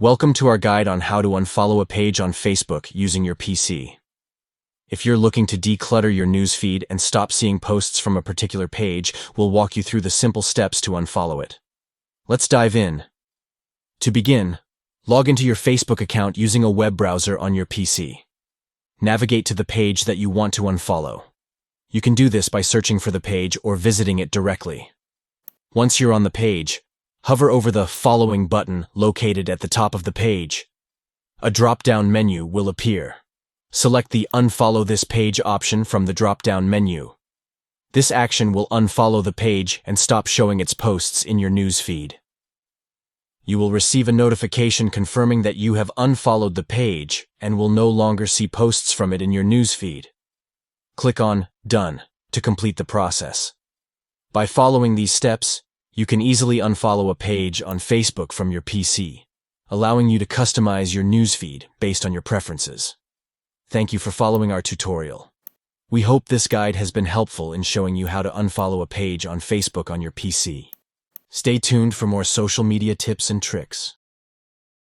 Welcome to our guide on how to unfollow a page on Facebook using your PC. If you're looking to declutter your newsfeed and stop seeing posts from a particular page, we'll walk you through the simple steps to unfollow it. Let's dive in. To begin, log into your Facebook account using a web browser on your PC. Navigate to the page that you want to unfollow. You can do this by searching for the page or visiting it directly. Once you're on the page, hover over the Following button located at the top of the page. A drop-down menu will appear. Select the Unfollow this page option from the drop-down menu. This action will unfollow the page and stop showing its posts in your news feed. You will receive a notification confirming that you have unfollowed the page and will no longer see posts from it in your news feed. Click on Done to complete the process. By following these steps, you can easily unfollow a page on Facebook from your PC, allowing you to customize your newsfeed based on your preferences. Thank you for following our tutorial. We hope this guide has been helpful in showing you how to unfollow a page on Facebook on your PC. Stay tuned for more social media tips and tricks.